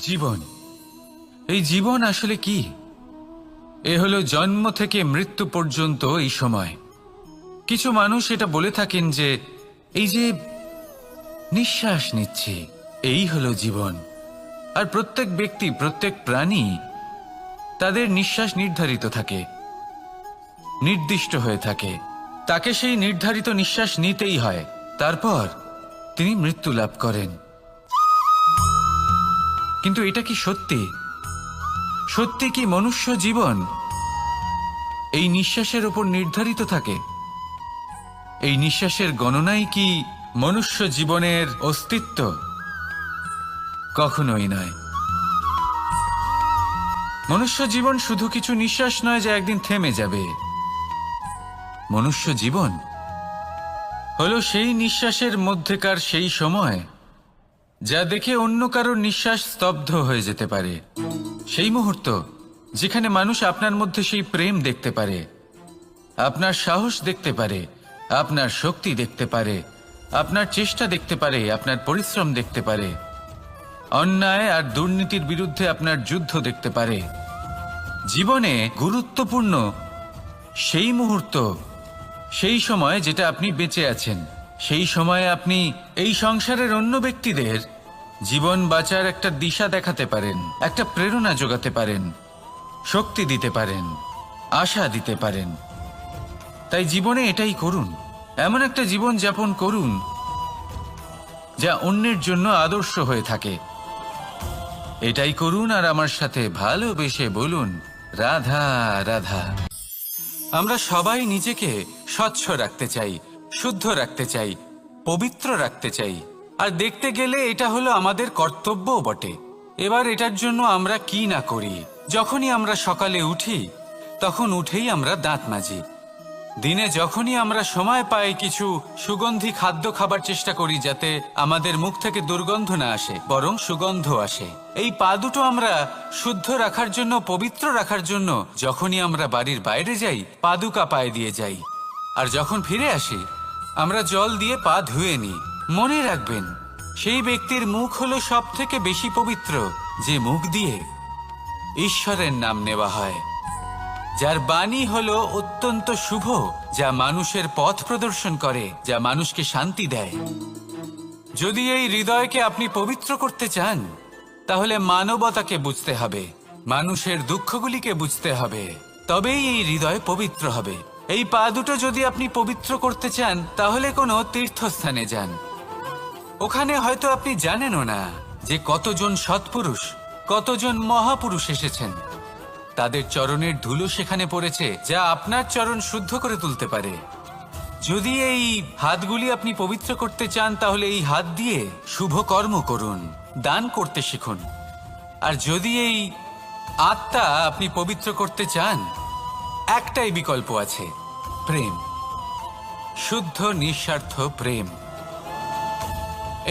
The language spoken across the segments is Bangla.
জীবন, এই জীবন আসলে কি? এ হলো জন্ম থেকে মৃত্যু পর্যন্ত এই সময়। কিছু মানুষ এটা বলে থাকেন যে এই যে নিঃশ্বাস নিচ্ছি, এই হলো জীবন। আর প্রত্যেক ব্যক্তি, প্রত্যেক প্রাণী, তাদের নিঃশ্বাস নির্ধারিত থাকে, নির্দিষ্ট হয়ে থাকে। তাকে সেই নির্ধারিত নিঃশ্বাস নিতেই হয়, তারপর তিনি মৃত্যু লাভ করেন। কিন্তু এটা কি সত্যি? সত্যি কি মনুষ্য জীবন এই নিঃশ্বাসের উপর নির্ধারিত থাকে? এই নিঃশ্বাসের গণনাই কি মনুষ্য জীবনের অস্তিত্ব? কখনোই নয়। মনুষ্য জীবন শুধু কিছু নিঃশ্বাস নয় যা একদিন থেমে যাবে। মনুষ্য জীবন হলো সেই নিঃশ্বাসের মধ্যেকার সেই সময় যা দেখে অন্য কারোর নিঃশ্বাস স্তব্ধ হয়ে যেতে পারে। সেই মুহূর্ত যেখানে মানুষ আপনার মধ্যে সেই প্রেম দেখতে পারে, আপনার সাহস দেখতে পারে, আপনার শক্তি দেখতে পারে, আপনার চেষ্টা দেখতে পারে, আপনার পরিশ্রম দেখতে পারে, অন্যায় আর দুর্নীতির বিরুদ্ধে আপনার যুদ্ধ দেখতে পারে। জীবনে গুরুত্বপূর্ণ সেই মুহূর্ত, সেই সময় যেটা আপনি বেঁচে আছেন। সেই সময়ে আপনি এই সংসারের অন্য ব্যক্তিদের জীবন বাঁচার একটা দিশা দেখাতে পারেন, একটা প্রেরণা যোগাতে পারেন, শক্তি দিতে পারেন, আশা দিতে পারেন। তাই জীবনে এটাই করুন, এমন একটা জীবন যাপন করুন যা অন্যের জন্য আদর্শ হয়ে থাকে। এটাই করুন আর আমার সাথে ভালোবেসে বলুন, রাধা রাধা। আমরা সবাই নিজেকে স্বচ্ছ রাখতে চাই, শুদ্ধ রাখতে চাই, পবিত্র রাখতে চাই। আর দেখতে গেলে এটা হলো আমাদের কর্তব্যও বটে। এবার এটার জন্য আমরা কি না করি। যখনই আমরা সকালে উঠি, তখন উঠেই আমরা দাঁত মাজি। দিনে যখনই আমরা সময় পাই, কিছু সুগন্ধি খাদ্য খাবার চেষ্টা করি, যাতে আমাদের মুখ থেকে দুর্গন্ধ না আসে, বরং সুগন্ধ আসে। এই পা দুটো আমরা শুদ্ধ রাখার জন্য, পবিত্র রাখার জন্য যখনই আমরা বাড়ির বাইরে যাই, পাদুকা পায়ে দিয়ে যাই। আর যখন ফিরে আসি, আমরা জল দিয়ে পা ধুয়ে নিই। মনে রাখবেন, সেই ব্যক্তির মুখ হলো সব থেকে বেশি পবিত্র, যে মুখ দিয়ে ঈশ্বরের নাম নেওয়া হয়, যার বাণী হলো অত্যন্ত শুভ, যা মানুষের পথ প্রদর্শন করে, যা মানুষকে শান্তি দেয়। যদি এই হৃদয়কে আপনি পবিত্র করতে চান, তাহলে মানবতাকে বুঝতে হবে, মানুষের দুঃখগুলিকে বুঝতে হবে, তবেই এই হৃদয় পবিত্র হবে। এই পা দুটো যদি আপনি পবিত্র করতে চান, তাহলে কোনো তীর্থস্থানে যান। ওখানে হয়তো আপনি জানেনও না যে কতজন সৎপুরুষ, কতজন মহাপুরুষ এসেছেন। তাদের চরণের ধুলো সেখানে পড়েছে, যা আপনার চরণ শুদ্ধ করে তুলতে পারে। যদি এই হাতগুলি আপনি পবিত্র করতে চান, তাহলে এই হাত দিয়ে শুভ কর্ম করুন, দান করতে শিখুন। আর যদি এই আত্মা আপনি পবিত্র করতে চান, একটাই বিকল্প আছে, প্রেম, শুদ্ধ নিঃস্বার্থ প্রেম।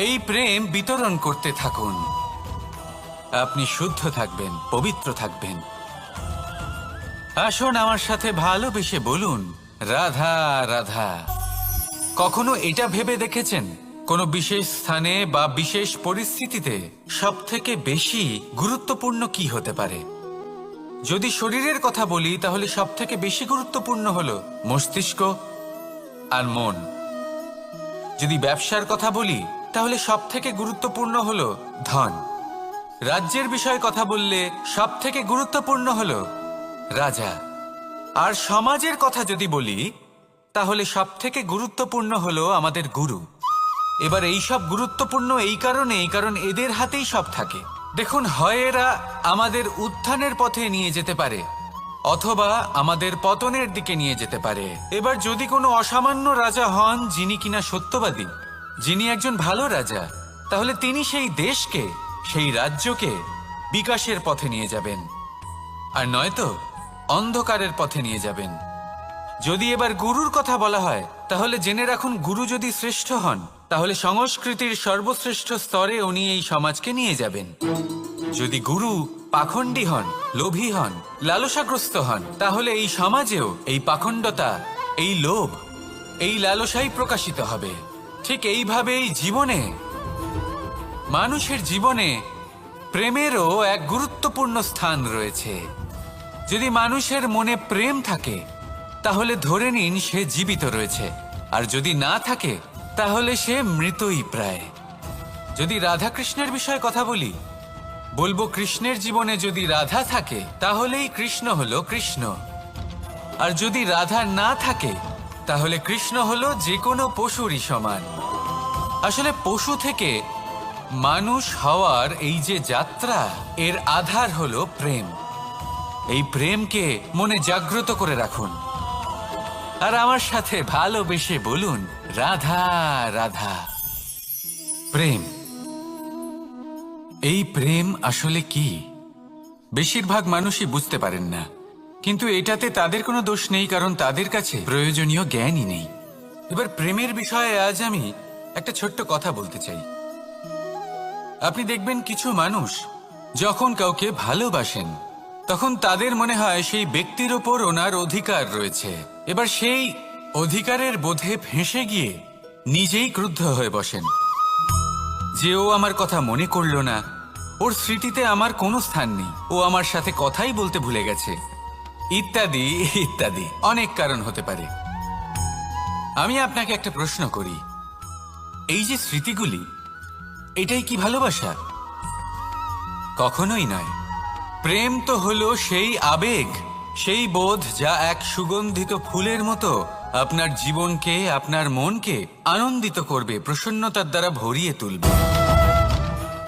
এই প্রেম বিতরণ করতে থাকুন। আপনি শুদ্ধ থাকবেন, পবিত্র থাকবেন। আসুন আমার সাথে ভালোবেসে বলুন, রাধা রাধা। কখনো এটা ভেবে দেখেছেন, কোনো বিশেষ স্থানে বা বিশেষ পরিস্থিতিতে সবথেকে বেশি গুরুত্বপূর্ণ কি হতে পারে? যদি শরীরের কথা বলি, তাহলে সবথেকে বেশি গুরুত্বপূর্ণ হলো মস্তিষ্ক আর মন। যদি ব্যবসার কথা বলি, তাহলে সবথেকে গুরুত্বপূর্ণ হলো ধন। রাজ্যের বিষয়ে কথা বললে সবথেকে গুরুত্বপূর্ণ হলো রাজা। আর সমাজের কথা যদি বলি, তাহলে সবথেকে গুরুত্বপূর্ণ হলো আমাদের গুরু। এবার এই সব গুরুত্বপূর্ণ এই কারণ এদের হাতেই সব থাকে। দেখুন, হয় এরা আমাদের উত্থানের পথে নিয়ে যেতে পারে, অথবা আমাদের পতনের দিকে নিয়ে যেতে পারে। এবার যদি কোনো অসামান্য রাজা হন, যিনি কিনা সত্যবাদী, যিনি একজন ভালো রাজা, তাহলে তিনি সেই দেশকে, সেই রাজ্যকে বিকাশের পথে নিয়ে যাবেন, আর নয়তো অন্ধকারের পথে নিয়ে যাবেন। যদি এবার গুরুর কথা বলা হয়, তাহলে জেনে রাখুন, গুরু যদি শ্রেষ্ঠ হন, তাহলে সংস্কৃতির সর্বশ্রেষ্ঠ স্তরে উনি এই সমাজকে নিয়ে যাবেন। যদি গুরু পাখণ্ডী হন, লোভী হন, লালসাগ্রস্ত হন, তাহলে এই সমাজেও এই পাখণ্ডতা, এই লোভ, এই লালসাই প্রকাশিত হবে। ঠিক এইভাবেই জীবনে, মানুষের জীবনে প্রেমেরও এক গুরুত্বপূর্ণ স্থান রয়েছে। যদি মানুষের মনে প্রেম থাকে তাহলে ধরে নিন সে জীবিত রয়েছে, আর যদি না থাকে তাহলে সে মৃতই প্রায়। যদি রাধা কৃষ্ণের বিষয়ে কথা বলি, বলবো কৃষ্ণের জীবনে যদি রাধা থাকে তাহলেই কৃষ্ণ হলো কৃষ্ণ, আর যদি রাধা না থাকে তাহলে কৃষ্ণ হলো যে কোনো পশুরই সমান। আসলে পশু থেকে মানুষ হওয়ার এই যে যাত্রা, এর আধার হলো প্রেম। এই প্রেমকে মনে জাগ্রত করে রাখুন আর আমার সাথে ভালোবেসে বলুন, রাধা রাধা। প্রেম, এই প্রেম আসলে কি? বেশিরভাগ মানুষই বুঝতে পারেন না, কিন্তু এটাতে তাদের কোনো দোষ নেই, কারণ তাদের কাছে প্রয়োজনীয় জ্ঞানই নেই। এবার প্রেমের বিষয়ে আজ আমি একটা ছোট্ট কথা বলতে চাই। আপনি দেখবেন কিছু মানুষ যখন কাউকে ভালোবাসেন তখন তাদের মনে হয় সেই ব্যক্তির ওপর ওনার অধিকার রয়েছে। এবার সেই অধিকারের বোধে ফেঁসে গিয়ে নিজেই ক্রুদ্ধ হয়ে বসেন যে ও আমার কথা মনে করলো না, ওর স্মৃতিতে আমার কোনো স্থান নেই, ও আমার সাথে কথাই বলতে ভুলে গেছে, ইত্যাদি ইত্যাদি অনেক কারণ হতে পারে। আমি আপনাকে একটা প্রশ্ন করি, এই যে স্মৃতিগুলি, এটাই কি ভালোবাসা? কখনোই নয়। প্রেম তো হলো সেই আবেগ, সেই বোধ যা এক সুগন্ধিত ফুলের মতো আপনার জীবনকে, আপনার মনকে আনন্দিত করবে, প্রসন্নতার দ্বারা ভরিয়ে তুলবে।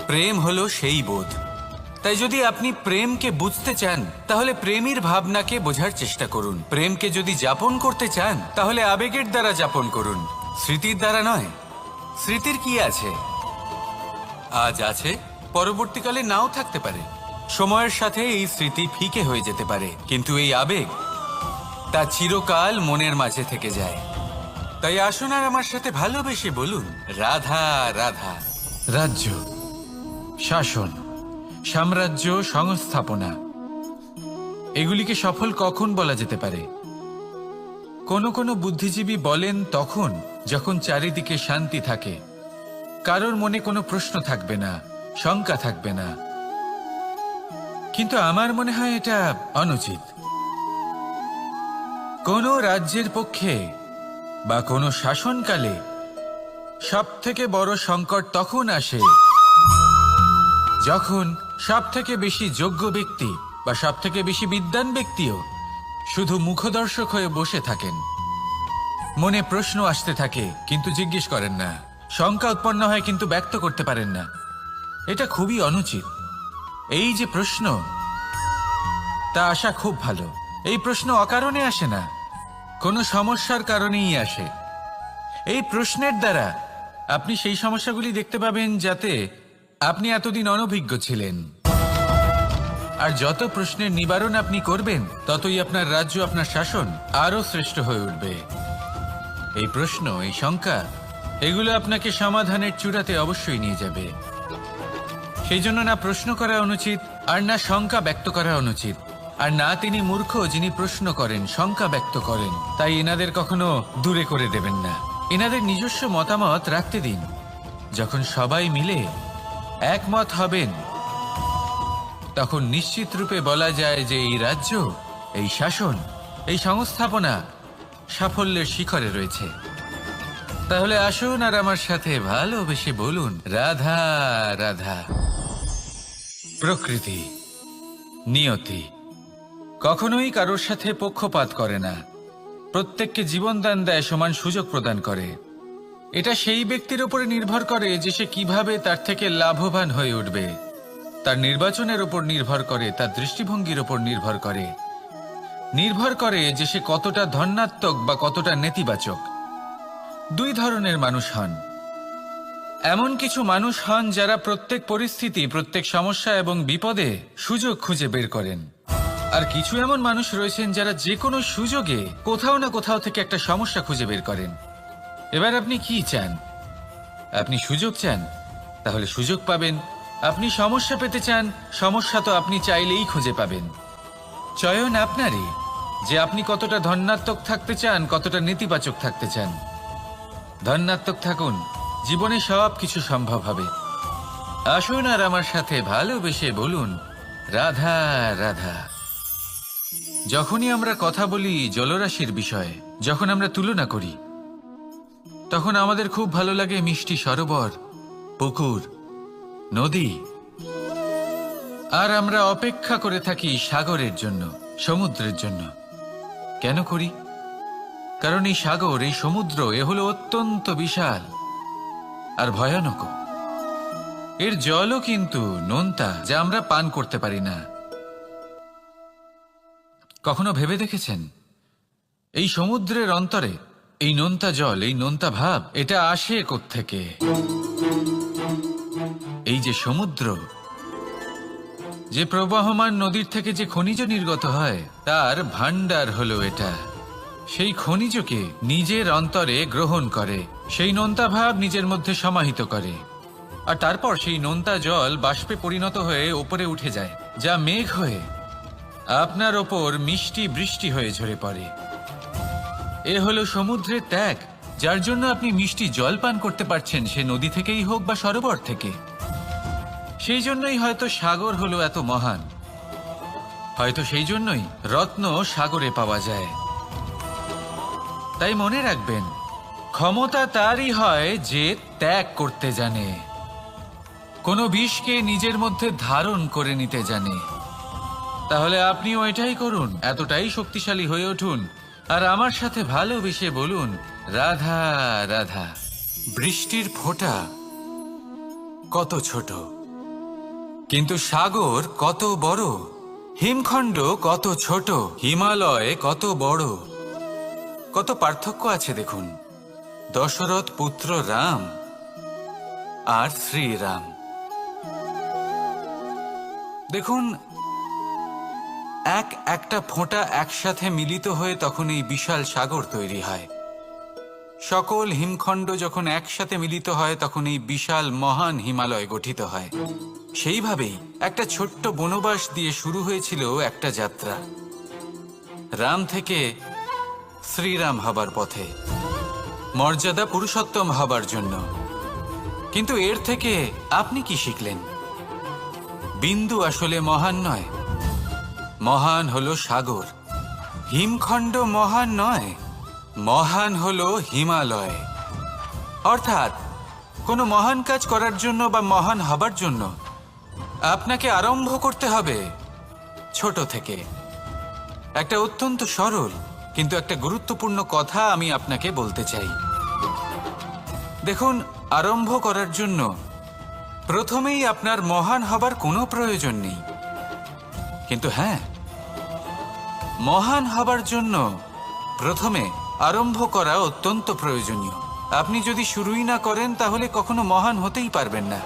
প্রেম হলো সেই বোধ। তাই যদি আপনি প্রেমকে বুঝতে চান তাহলে প্রেমীর ভাবনাকে বোঝার চেষ্টা করুন। প্রেমকে যদি যাপন করতে চান তাহলে আবেগের দ্বারা যাপন করুন, স্মৃতির দ্বারা নয়। স্মৃতির কি আছে? আজ আছে, পরবর্তীকালে নাও থাকতে পারে। সময়ের সাথে এই স্মৃতি ফিকে হয়ে যেতে পারে, কিন্তু এই আবেগ তা চিরকাল মনের মাঝে থেকে যায়। তাই আসুন আর আমার সাথে ভালোবেসে বলুন, রাধা রাধা। রাজ্য, শাসন, সাম্রাজ্য, সংস্থাপনা, এগুলিকে সফল কখন বলা যেতে পারে? কোনো বুদ্ধিজীবী বলেন তখন যখন চারিদিকে শান্তি থাকে, কারোর মনে কোনো প্রশ্ন থাকবে না, শঙ্কা থাকবে না। কিন্তু আমার মনে হয় এটা অনুচিত। কোনো রাজ্যের পক্ষে বা কোনো শাসনকালে সবথেকে বড় সংকট তখন আসে যখন সবথেকে বেশি যোগ্য ব্যক্তি বা সবথেকে বেশি বিদ্বান ব্যক্তিও শুধু মুখদর্শক হয়ে বসে থাকেন। মনে প্রশ্ন আসতে থাকে কিন্তু জিজ্ঞেস করেন না, শঙ্কা উৎপন্ন হয় কিন্তু ব্যক্ত করতে পারেন না। এটা খুবই অনুচিত। এই যে প্রশ্ন, তা আসা খুব ভালো। এই প্রশ্ন অকারণে আসে না, কোনো সমস্যার কারণেই আসে। এই প্রশ্নের দ্বারা আপনি সেই সমস্যাগুলি দেখতে পাবেন যাতে আপনি এতদিন অনভিজ্ঞ ছিলেন। আর যত প্রশ্নের নিবারণ আপনি করবেন ততই আপনার রাজ্য, আপনার শাসন আরো শ্রেষ্ঠ হয়ে উঠবে। এই প্রশ্ন, এই শঙ্কা, এগুলো আপনাকে সমাধানের চূড়াতে অবশ্যই নিয়ে যাবে। সেই জন্য না প্রশ্ন করা অনুচিত, আর না শঙ্কা ব্যক্ত করা অনুচিত, আর না তিনি মূর্খ যিনি প্রশ্ন করেন, শঙ্কা ব্যক্ত করেন। তাই এনাদের কখনো দূরে করে দেবেন না, এনাদের নিজস্ব মতামত রাখতে দিন। যখন সবাই মিলে একমত হবেন তখন নিশ্চিত রূপে বলা যায় যে এই রাজ্য, এই শাসন, এই সংস্থাপনা সাফল্যের শিখরে রয়েছে। তাহলে আসুন আর আমার সাথে ভালোবেসে বলুন, রাধা রাধা। প্রকৃতি, নিয়তি কখনোই কারোর সাথে পক্ষপাত করে না, প্রত্যেককে জীবনদান দেয়, সমান সুযোগ প্রদান করে। এটা সেই ব্যক্তির উপরে নির্ভর করে যে সে কিভাবে তার থেকে লাভবান হয়ে উঠবে। তার নির্বাচনের উপর নির্ভর করে, তার দৃষ্টিভঙ্গির উপর নির্ভর করে যে সে কতটা ধনাত্মক বা কতটা নেতিবাচক। দুই ধরনের মানুষ হন। এমন কিছু মানুষ হন যারা প্রত্যেক পরিস্থিতি, প্রত্যেক সমস্যা এবং বিপদে সুযোগ খুঁজে বের করেন। আর কিছু এমন মানুষ রয়েছেন যারা যে কোনো সুযোগে কোথাও না কোথাও থেকে একটা সমস্যা খুঁজে বের করেন। এবার আপনি কি চান? আপনি সুযোগ চান, তাহলে সুযোগ পাবেন। আপনি সমস্যা পেতে চান, সমস্যা তো আপনি চাইলেই খুঁজে পাবেন। চয়ন আপনারই যে আপনি কতটা ধনাত্মক থাকতে চান, কতটা নেতিবাচক থাকতে চান। ধনাত্মক থাকুন, জীবনে সব কিছু সম্ভব হবে। আসুন আর আমার সাথে ভালোবেসে বলুন, রাধা রাধা। যখনই আমরা কথা বলি জলরাশির বিষয়ে, যখন আমরা তুলনা করি, তখন আমাদের খুব ভালো লাগে মিষ্টি সরোবর, পুকুর, নদী। আর আমরা অপেক্ষা করে থাকি সাগরের জন্য, সমুদ্রের জন্য। কেন করি? কারণ এই সাগর, এই সমুদ্র, এ হলো অত্যন্ত বিশাল আর ভয়ানক। এর জলও কিন্তু নোনতা, যা আমরা পান করতে পারি না। কখনো ভেবে দেখেছেন এই সমুদ্রের অন্তরে এই নোনতা জল, এই নোনতা ভাব, এটা আসে কোত্থেকে? এই যে সমুদ্র, যে প্রবাহমান নদীর থেকে যে খনিজ নির্গত হয়, তার ভান্ডার হলো এটা। সেই খনিজকে নিজের অন্তরে গ্রহণ করে, সেই নোনতা ভাব নিজের মধ্যে সমাহিত করে, আর তারপর সেই নোনতা জল বাষ্পে পরিণত হয়ে ওপরে উঠে যায়, যা মেঘ হয়ে আপনার ওপর মিষ্টি বৃষ্টি হয়ে ঝরে পড়ে। এ হলো সমুদ্রের ত্যাগ, যার জন্য আপনি মিষ্টি জল পান করতে পারছেন, সে নদী থেকেই হোক বা সরোবর থেকে। সেই জন্যই হয়তো সাগর হলো এত মহান, হয়তো সেই জন্যই রত্ন সাগরে পাওয়া যায়। তাই মনে রাখবেন, ক্ষমতা তারই হয় যে ত্যাগ করতে জানে, কোনো বিষকে নিজের মধ্যে ধারণ করে নিতে জানে। তাহলে আপনিও এটাই করুন, এতটাই শক্তিশালী হয়ে উঠুন আর আমার সাথে ভালোবেসে বলুন, রাধা রাধা। বৃষ্টির ফোঁটা কত ছোট, কিন্তু সাগর কত বড়, হিমখণ্ড কত ছোট, হিমালয় কত বড়। কত পার্থক্য আছে দেখুন, দশরথ পুত্র রাম আর শ্রীরাম। দেখুন, একটা ফোঁটা একসাথে মিলিত হয়ে তখন এই বিশাল সাগর তৈরি হয়। সকল হিমখণ্ড যখন একসাথে মিলিত হয় তখন এই বিশাল মহান হিমালয় গঠিত হয়। সেইভাবেই একটা ছোট্ট বনবাস দিয়ে শুরু হয়েছিল একটা যাত্রা, রাম থেকে শ্রীরাম হবার পথে, মর্যাদা পুরুষোত্তম হবার জন্য। কিন্তু এর থেকে আপনি কি শিখলেন? বিন্দু আসলে মহান নয়, মহান হলো সাগর। হিমখণ্ড মহান নয়, মহান হলো হিমালয়। অর্থাৎ কোনো মহান কাজ করার জন্য বা মহান হবার জন্য আপনাকে আরম্ভ করতে হবে ছোট থেকে। একটা অত্যন্ত সরল কিন্তু একটা গুরুত্বপূর্ণ কথা আমি আপনাকে বলতে চাই। দেখুন, আরম্ভ করার জন্য প্রথমেই আপনার মহান হবার কোনো প্রয়োজন নেই, কিন্তু হ্যাঁ, মহান হবার জন্য প্রথমে আরম্ভ করা অত্যন্ত প্রয়োজনীয়। আপনি যদি শুরুই না করেন তাহলে কখনো মহান হতেই পারবেন না।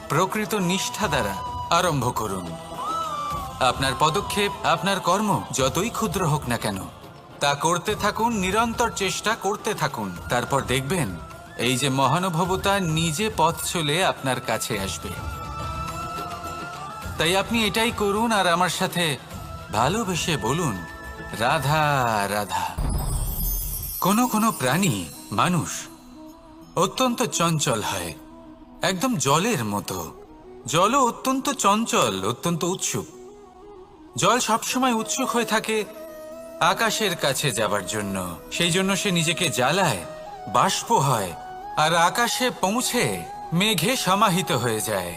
প্রকৃত নিষ্ঠা দ্বারা আরম্ভ করুন। আপনার পদক্ষেপ, আপনার কর্ম যতই ক্ষুদ্র হোক না কেন, তা করতে থাকুন, নিরন্তর চেষ্টা করতে থাকুন। তারপর দেখবেন এই যে মহানুভবতা নিজে পথ চলে আপনার কাছে আসবে। তাই আপনি এটাই করুন আর আমার সাথে ভালোবেসে বলুন, রাধা রাধা। কোনো প্রাণী, মানুষ অত্যন্ত চঞ্চল হয়, একদম জলের মতো। জলও অত্যন্ত চঞ্চল, অত্যন্ত উৎসুক। জল সবসময় উৎসুক হয়ে থাকে আকাশের কাছে যাবার জন্য। সেই জন্য সে নিজেকে জ্বালায়, বাষ্প হয় আর আকাশে পৌঁছে মেঘে সমাহিত হয়ে যায়।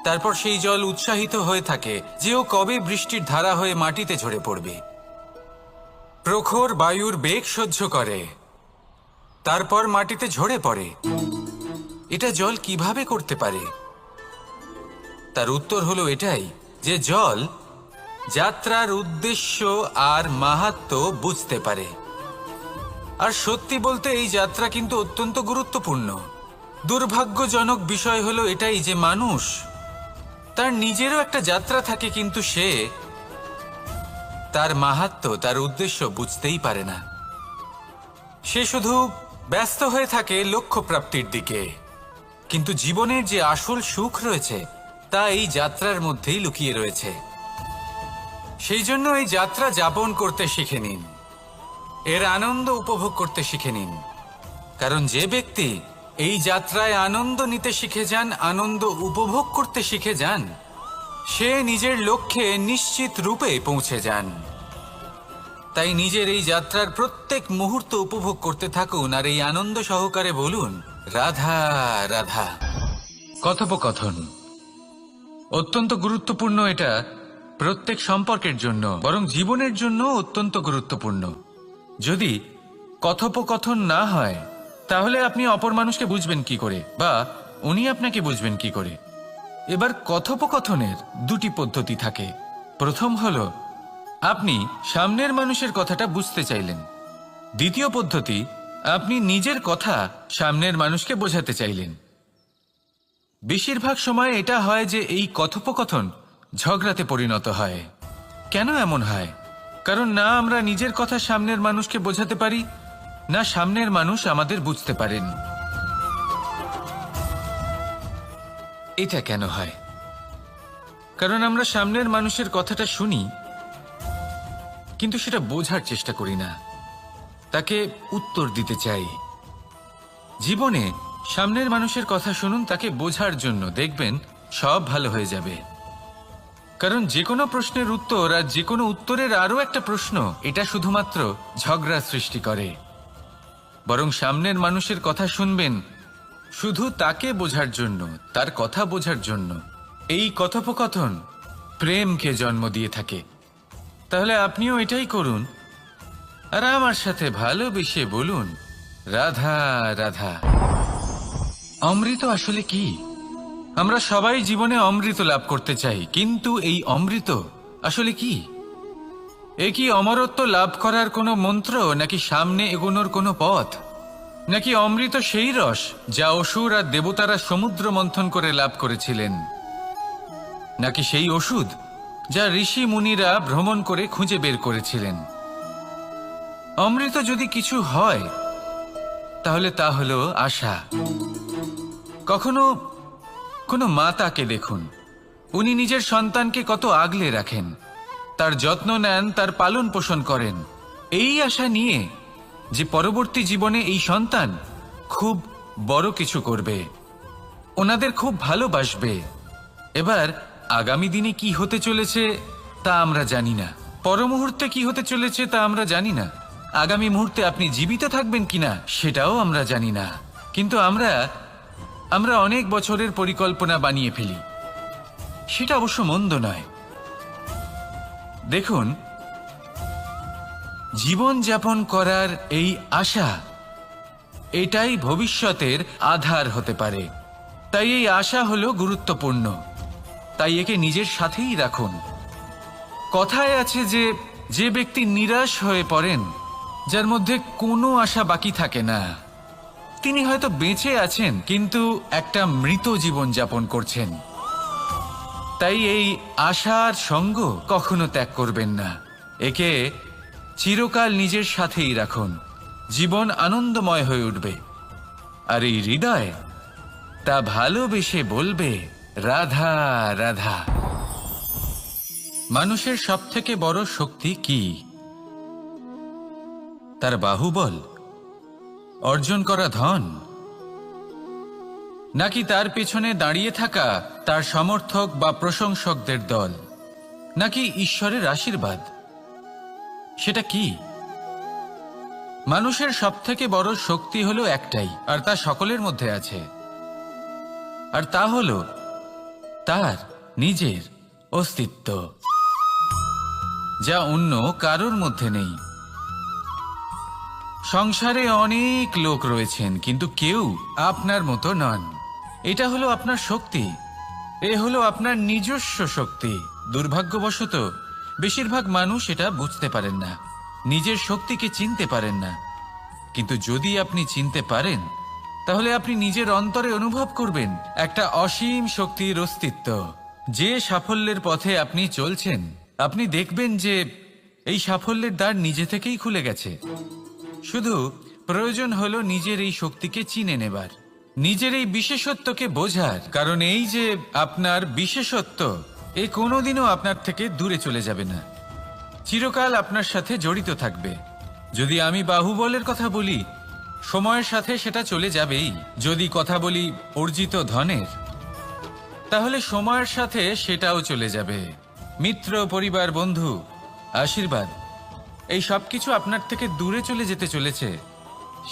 তারপর সেই জল উৎসাহিত হয়ে থাকে যে ও কবে বৃষ্টির ধারা হয়ে মাটিতে ঝরে পড়বে। প্রখর বায়ুর বেগ সহ্য করে, তারপর মাটিতে ঝরে পড়ে। এটা জল কিভাবে করতে পারে? তার উত্তর হলো এটাই যে জল যাত্রার উদ্দেশ্য আর মাহাত্ম্য বুঝতে পারে। আর সত্যি বলতে এই যাত্রা কিন্তু অত্যন্ত গুরুত্বপূর্ণ। দুর্ভাগ্যজনক বিষয় হলো এটাই যে মানুষ, তার নিজেরও একটা যাত্রা থাকে, কিন্তু সে তার মাহাত্ম্য, তার উদ্দেশ্য বুঝতেই পারে না। সে শুধু ব্যস্ত হয়ে থাকে লক্ষ্য প্রাপ্তির দিকে। কিন্তু জীবনের যে আসল সুখ রয়েছে তা এই যাত্রার মধ্যেই লুকিয়ে রয়েছে। সেই জন্য এই যাত্রা যাপন করতে শিখে নিন, এর আনন্দ উপভোগ করতে শিখে নিন। কারণ যে ব্যক্তি এই যাত্রায় আনন্দ নিতে শিখে যান, আনন্দ উপভোগ করতে শিখে যান, সে নিজের লক্ষ্যে নিশ্চিত রূপে পৌঁছে যান। তাই নিজের এই যাত্রার প্রত্যেক মুহূর্ত উপভোগ করতে থাকুন আর এই আনন্দ সহকারে বলুন, রাধা রাধা। কথোপকথন অত্যন্ত গুরুত্বপূর্ণ। এটা প্রত্যেক সম্পর্কের জন্য, বরং জীবনের জন্য অত্যন্ত গুরুত্বপূর্ণ। যদি কথোপকথন না হয় তাহলে আপনি অপর মানুষকে বুঝবেন কি করে, বা উনি আপনাকে বুঝবেন কি করে? এবার কথোপকথনের দুটি পদ্ধতি থাকে। প্রথম হলো আপনি সামনের মানুষের কথাটা বুঝতে চাইলেন। দ্বিতীয় পদ্ধতি, আপনি নিজের কথা সামনের মানুষকে বোঝাতে চাইলেন। বেশিরভাগ সময় এটা হয় যে এই কথোপকথন ঝগড়াতে পরিণত হয়। কেন এমন হয়? কারণ না আমরা নিজের কথা সামনের মানুষকে বোঝাতে পারি, না সামনের মানুষ আমাদের বুঝতে পারেন। এটা কেন হয়? কারণ আমরা সামনের মানুষের কথাটা শুনি, কিন্তু সেটা বোঝার চেষ্টা করি না, তাকে উত্তর দিতে চাই। জীবনে সামনের মানুষের কথা শুনুন তাকে বোঝার জন্য, দেখবেন সব ভালো হয়ে যাবে। কারণ যে কোনো প্রশ্নের উত্তর আর যে কোনো উত্তরের আরও একটা প্রশ্ন, এটা শুধুমাত্র ঝগড়া সৃষ্টি করে। বরং সামনের মানুষের কথা শুনবেন শুধু তাকে বোঝার জন্য, তার কথা বোঝার জন্য। এই কথোপকথন প্রেমকে জন্ম দিয়ে থাকে। তাহলে আপনিও এটাই করুন আর আমার সাথে ভালোবেসে বলুন, রাধা রাধা। অমৃত আসলে কি? আমরা সবাই জীবনে অমৃত লাভ করতে চাই, কিন্তু এই অমৃত আসলে কি? এ কি অমরত্ব লাভ করার কোনো মন্ত্র, নাকি সামনে এগোনোর কোনো পথ, নাকি অমৃত সেই রস যা অসুর আর দেবতারা সমুদ্র মন্থন করে লাভ করেছিলেন, নাকি সেই ওষুধ যা ঋষি মুনিরা ভ্রমণ করে খুঁজে বের করেছিলেন? অমৃত যদি কিছু হয় তাহলে তা হলো আশা। কখনো কোনো মাতাকে দেখুন, উনি নিজের সন্তানকে কত আগলে রাখেন, তার যত্ন নেন, তার পালন পোষণ করেন, এই আশা নিয়ে যে পরবর্তী জীবনে এই সন্তান খুব বড় কিছু করবে, ওনাদের খুব ভালোবাসবে। এবার আগামী দিনে কি হতে চলেছে তা আমরা জানি না, পর মুহূর্তে কি হতে চলেছে তা আমরা জানি না, আগামী মুহূর্তে আপনি জীবিত থাকবেন কিনা সেটাও আমরা জানি না। কিন্তু আমরা অনেক বছরের পরিকল্পনা বানিয়ে ফেলি। সেটা অবশ্য মন্দ নয়। দেখুন, জীবন যাপন করার এই আশা, এটাই ভবিষ্যতের আধার হতে পারে। তাই এই আশা হলো গুরুত্বপূর্ণ, তাই একে নিজের সাথেই রাখুন। কথায় আছে যে ব্যক্তি নিরাশ হয়ে পড়েন, যার মধ্যে কোনো আশা বাকি থাকে না, তিনি হয়তো বেঁচে আছেন কিন্তু একটা মৃত জীবন যাপন করছেন। তাই এই আশার সঙ্গ কখনো ত্যাগ করবেন না, একে চিরকাল নিজের সাথেই রাখুন। জীবন আনন্দময় হয়ে উঠবে, আর এই হৃদয় তা ভালোবেসে বলবে, রাধা রাধা। মানুষের সবথেকে বড় শক্তি কি? তার বাহুবল, অর্জন করা ধন, নাকি তার পেছনে দাঁড়িয়ে থাকা তার সমর্থক বা প্রশংসকদের দল, নাকি ঈশ্বরের আশীর্বাদ? সেটা কি? মানুষের সবথেকে বড় শক্তি হলো একটাই, আর তা সকলের মধ্যে আছে, আর তা হলো তার নিজের অস্তিত্ব, যা অন্য কারোর মধ্যে নেই। সংসারে অনেক লোক রয়েছেন, কিন্তু কেউ আপনার মতো নন। এটা হলো আপনার শক্তি, এ হলো আপনার নিজস্ব শক্তি। দুর্ভাগ্যবশত বেশিরভাগ মানুষ এটা বুঝতে পারেন না, নিজের শক্তিকে চিনতে পারেন না। কিন্তু যদি আপনি চিনতে পারেন, তাহলে আপনি নিজের অন্তরে অনুভব করবেন একটা অসীম শক্তির অস্তিত্ব। যে সাফল্যের পথে আপনি চলছেন, আপনি দেখবেন যে এই সাফল্যের দ্বার নিজে থেকেই খুলে গেছে। শুধু প্রয়োজন হলো নিজের এই শক্তিকে চিনে নেবার, নিজের এই বিশেষত্বকে বোঝার। কারণ এই যে আপনার বিশেষত্ব, এ কোনোদিনও আপনার থেকে দূরে চলে যাবে না, চিরকাল আপনার সাথে জড়িত থাকবে। যদি আমি বাহুবলের কথা বলি, সময়ের সাথে সেটা চলে যাবেই। যদি কথা বলি অর্জিত ধনের, তাহলে সময়ের সাথে সেটাও চলে যাবে। মিত্র, পরিবার, বন্ধু, আশীর্বাদ, এই সব কিছু আপনার থেকে দূরে চলে যেতে চলেছে,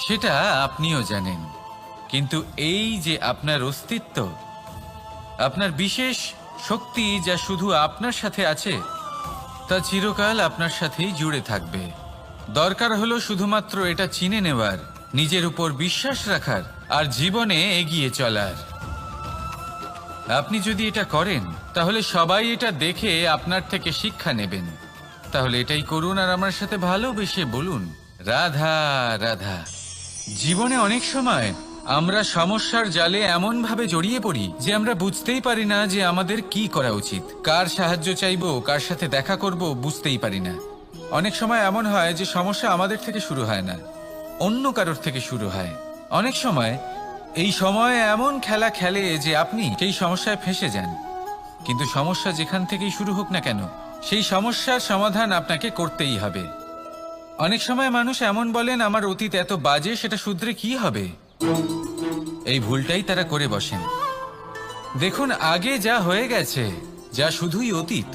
সেটা আপনিও জানেন। কিন্তু এই যে আপনার অস্তিত্ব, আপনার বিশেষ শক্তি যা শুধু আপনার সাথে আছে, তা চিরকাল আপনার সাথেই জুড়ে থাকবে। দরকার হলো শুধুমাত্র এটা চিনে নেওয়ার, নিজের উপর বিশ্বাস রাখার আর জীবনে এগিয়ে চলার। আপনি যদি এটা করেন, তাহলে সবাই এটা দেখে আপনার থেকে শিক্ষা নেবেন। তাহলে এটাই করুন আর আমার সাথে ভালোবেসে বলুন, রাধা রাধা। জীবনে অনেক সময় আমরা সমস্যার জালে এমন ভাবে জড়িয়ে পড়ি যে আমরা বুঝতেই পারি না যে আমাদের কি করা উচিত, কার সাহায্য চাইবো, কার সাথে দেখা করব, বুঝতেই পারি না। অনেক সময় এমন হয় যে সমস্যা আমাদের থেকে শুরু হয় না, অন্য কারোর থেকে শুরু হয়। অনেক সময় এই সময় এমন খেলা খেলে যে আপনি সেই সমস্যায় ফেঁসে যান। কিন্তু সমস্যা যেখান থেকেই শুরু হোক না কেন, সেই সমস্যার সমাধান আপনাকে করতেই হবে। অনেক সময় মানুষ এমন বলেন, আমার অতীত এত বাজে, সেটা শুধরে কি হবে। এই ভুলটাই তারা করে বসেন। দেখুন, আগে যা হয়ে গেছে, যা শুধুই অতীত,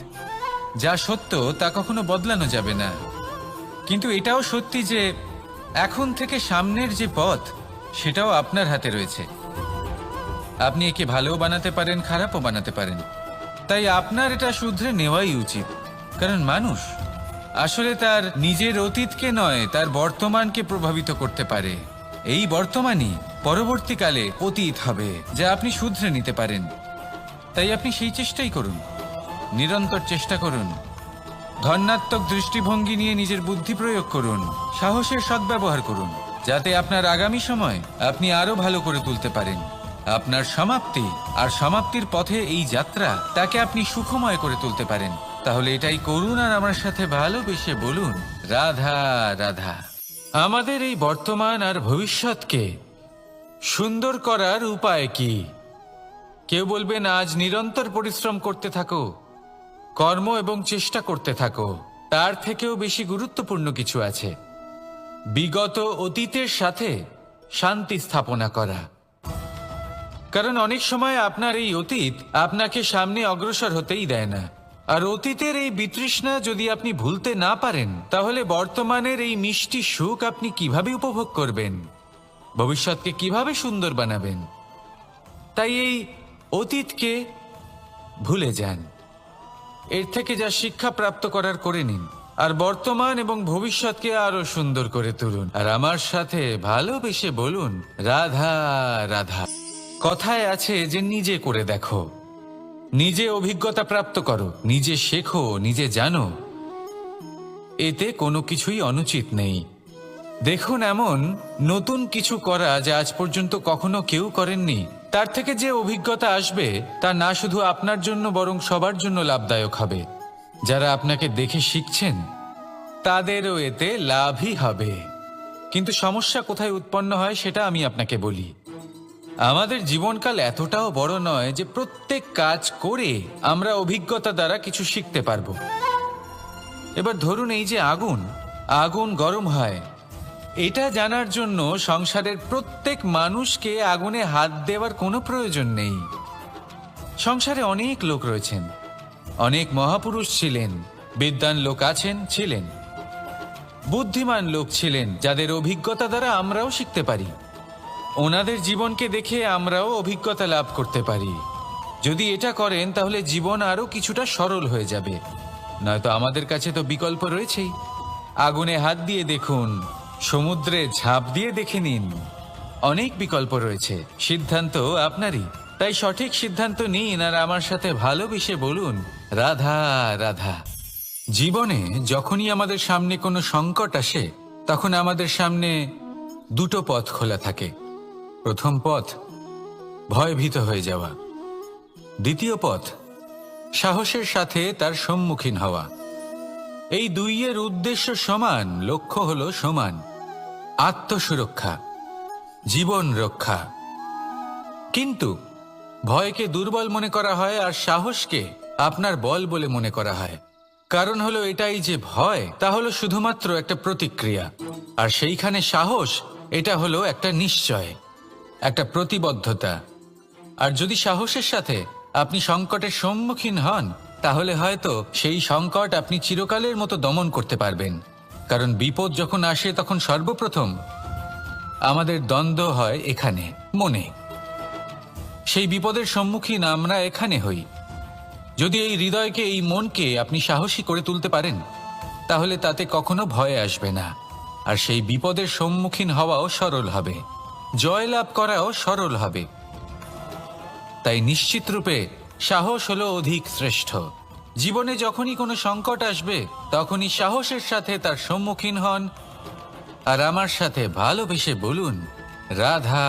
যা সত্য তা কখনো বদলানো যাবে না। কিন্তু এটাও সত্যি যে এখন থেকে সামনের যে পথ, সেটাও আপনার হাতে রয়েছে। আপনি একে ভালোও বানাতে পারেন, খারাপও বানাতে পারেন। তাই আপনার এটা শুধরে নেওয়াই উচিত। কারণ মানুষ আসলে তার নিজের অতীতকে নয়, তার বর্তমানকে প্রভাবিত করতে পারে। এই বর্তমানই পরবর্তীকালে অতীত হবে, যা আপনি শুধরে নিতে পারেন। তাই আপনি সেই চেষ্টাই করুন, নিরন্তর চেষ্টা করুন। ধন্যাত্মক দৃষ্টিভঙ্গি নিয়ে নিজের বুদ্ধি প্রয়োগ করুন, সাহসের সদ্ব্যবহার করুন, যাতে আপনার আগামী সময় আপনি আরো ভালো করে তুলতে পারেন। আপনার সমাপ্তি আর সমাপ্তির পথে এই যাত্রা, তাকে আপনি সুখময় করে তুলতে পারেন। তাহলে এটাই করুন আর আমার সাথে ভালোবেসে বলুন, রাধা রাধা। আমাদের এই বর্তমান আর ভবিষ্যৎকে সুন্দর করার উপায় কি? কেউ বলবেন, আজ নিরন্তর পরিশ্রম করতে থাকো, কর্ম এবং চেষ্টা করতে থাকো। তার থেকেও বেশি গুরুত্বপূর্ণ কিছু আছে, বিগত অতীতের সাথে শান্তি স্থাপনা করা। কারণ অনেক সময় আপনার এই অতীত আপনাকে সামনে অগ্রসর হতেই দেয় না। আর অতীতের এই বিতৃষ্ণা যদি আপনি ভুলতে না পারেন, তাহলে বর্তমানের এই মিষ্টি সুখ আপনি কিভাবে উপভোগ করবেন, ভবিষ্যৎকে কিভাবে সুন্দর বানাবেন? তাই এই অতীতকে ভুলে যান, এর থেকে যা শিক্ষা প্রাপ্ত করার করে নিন, আর বর্তমান এবং ভবিষ্যৎকে আরো সুন্দর করে তুলুন। আর আমার সাথে ভালোবেসে বলুন, রাধা রাধা। কথায় আছে যে নিজে করে দেখো, নিজে অভিজ্ঞতা প্রাপ্ত করো, নিজে শেখো, নিজে জানো। এতে কোনো কিছুই অনুচিত নেই। দেখুন, এমন নতুন কিছু করা যা আজ পর্যন্ত কখনো কেউ করেননি, তার থেকে যে অভিজ্ঞতা আসবে তা না শুধু আপনার জন্য বরং সবার জন্য লাভদায়ক হবে। যারা আপনাকে দেখে শিখছেন তাদেরও এতে লাভই হবে। কিন্তু সমস্যা কোথায় উৎপন্ন হয় সেটা আমি আপনাকে বলি। আমাদের জীবনকাল এতটাও বড় নয় যে প্রত্যেক কাজ করে আমরা অভিজ্ঞতা দ্বারা কিছু শিখতে পারবো। এবার ধরুন, এই যে আগুন গরম হয়, এটা জানার জন্য সংসারের প্রত্যেক মানুষকে আগুনে হাত দেওয়ার কোনো প্রয়োজন নেই। সংসারে অনেক লোক রয়েছেন, অনেক মহাপুরুষ ছিলেন, বিদ্বান লোক ছিলেন, বুদ্ধিমান লোক ছিলেন, যাদের অভিজ্ঞতা দ্বারা আমরাও শিখতে পারি। ওনাদের জীবনকে দেখে আমরাও অভিজ্ঞতা লাভ করতে পারি। যদি এটা করেন তাহলে জীবন আরো কিছুটা সরল হয়ে যাবে। নয়তো আমাদের কাছে তো বিকল্প রয়েছেই। আগুনে হাত দিয়ে দেখুন, সমুদ্রে ঝাঁপ দিয়ে দেখে নিন, অনেক বিকল্প রয়েছে। সিদ্ধান্ত আপনারই। তাই সঠিক সিদ্ধান্ত নিন আর আমার সাথে ভালোবেসে বলুন, রাধা রাধা। জীবনে যখনই আমাদের সামনে কোনো সংকট আসে, তখন আমাদের সামনে দুটো পথ খোলা থাকে। প্রথম পথ ভয়ভীত হয়ে যাওয়া, দ্বিতীয় পথ সাহসের সাথে তার সম্মুখীন হওয়া। এই দুইয়ের উদ্দেশ্য সমান, লক্ষ্য হলো সমান, আত্মসুরক্ষা, জীবন রক্ষা। কিন্তু ভয়কে দুর্বল মনে করা হয় আর সাহসকে আপনার বল বলে মনে করা হয়। কারণ হলো এটাই যে ভয় তা হলো শুধুমাত্র একটা প্রতিক্রিয়া, আর সেইখানে সাহস এটা হলো একটা নিশ্চয়, একটা প্রতিবদ্ধতা। আর যদি সাহসের সাথে আপনি সংকটের সম্মুখীন হন, তাহলে হয়তো সেই সংকট আপনি চিরকালের মতো দমন করতে পারবেন। কারণ বিপদ যখন আসে তখন সর্বপ্রথম আমাদের দ্বন্দ্ব হয় এখানে, মনে। সেই বিপদের সম্মুখীন আমরা এখানে হই। যদি এই হৃদয়কে, এই মনকে আপনি সাহসী করে তুলতে পারেন, তাহলে তাতে কখনো ভয় আসবে না। আর সেই বিপদের সম্মুখীন হওয়াও সরল হবে, জয়লাভ করাও সরল হবে। তাই নিশ্চিত রূপে সাহস হলো অধিক শ্রেষ্ঠ। জীবনে যখনই কোনো সংকট আসবে, তখনই সাহসের সাথে তার সম্মুখীন হন। আর আমার সাথে ভালোবেসে বলুন, রাধা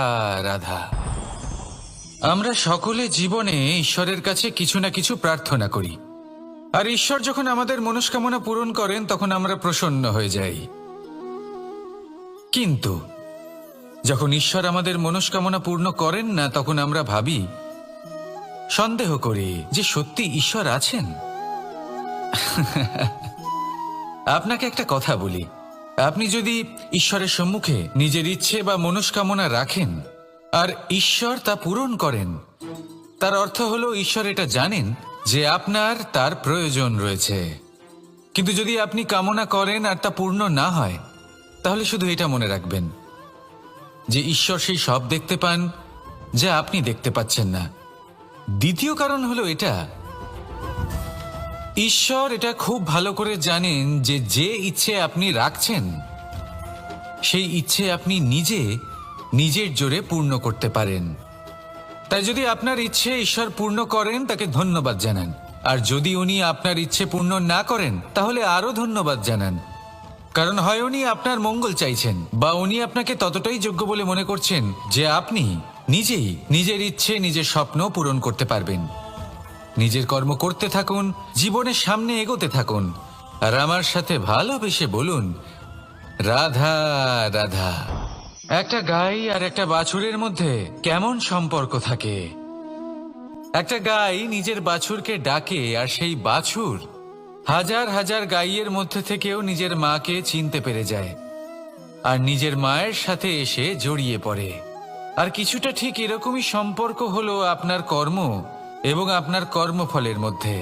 রাধা। আমরা সকলে জীবনে ঈশ্বরের কাছে কিছু না কিছু প্রার্থনা করি, আর ঈশ্বর যখন আমাদের মনস্কামনা পূরণ করেন তখন আমরা প্রসন্ন হয়ে যাই। কিন্তু যখন ঈশ্বর আমাদের মনস্কামনা পূর্ণ করেন না, তখন আমরা ভাবি, সন্দেহ করি যে সত্যি ঈশ্বর আছেন। আপনাকে একটা কথা বলি, আপনি যদি ঈশ্বরের সম্মুখে নিজের ইচ্ছে বা মনস্কামনা রাখেন আর ঈশ্বর তা পূরণ করেন, তার অর্থ হলো ঈশ্বর এটা জানেন যে আপনার তার প্রয়োজন রয়েছে। কিন্তু যদি আপনি কামনা করেন আর তা পূর্ণ না হয়, তাহলে শুধু এটা মনে রাখবেন যে ঈশ্বর সেই সব দেখতে পান যা আপনি দেখতে পাচ্ছেন না। দ্বিতীয় কারণ হলো এটা, ঈশ্বর এটা খুব ভালো করে জানেন যে যে ইচ্ছে আপনি রাখছেন, সেই ইচ্ছে আপনি নিজের জোরে পূর্ণ করতে পারেন। তাই যদি আপনার ইচ্ছে ঈশ্বর পূর্ণ করেন, তাকে ধন্যবাদ জানান। আর যদি উনি আপনার ইচ্ছে পূর্ণ না করেন, তাহলে আরো ধন্যবাদ জানান। কারণ হয় উনি আপনার মঙ্গল চাইছেন, বা উনি আপনাকে ততটাই যোগ্য বলে মনে করছেন যে আপনি নিজেই নিজের ইচ্ছে, নিজের স্বপ্ন পূরণ করতে পারবেন। নিজের কর্ম করতে থাকুন, জীবনের সামনে এগোতে থাকুন, আর আমার সাথে ভালোবেসে বলুন, রাধা রাধা। একটা গাই আর একটা বাছুরের মধ্যে কেমন সম্পর্ক থাকে? একটা গাই নিজের বাছুরকে ডাকে, আর সেই বাছুর হাজার হাজার গাইয়ের মধ্যে থেকেও নিজের মাকে চিনতে পেরে যায় আর নিজের মায়ের সাথে এসে জড়িয়ে পড়ে। আর কিছুটা ঠিক এরকমই সম্পর্ক হলো আপনার কর্ম এবং আপনার কর্মফলের মধ্যে।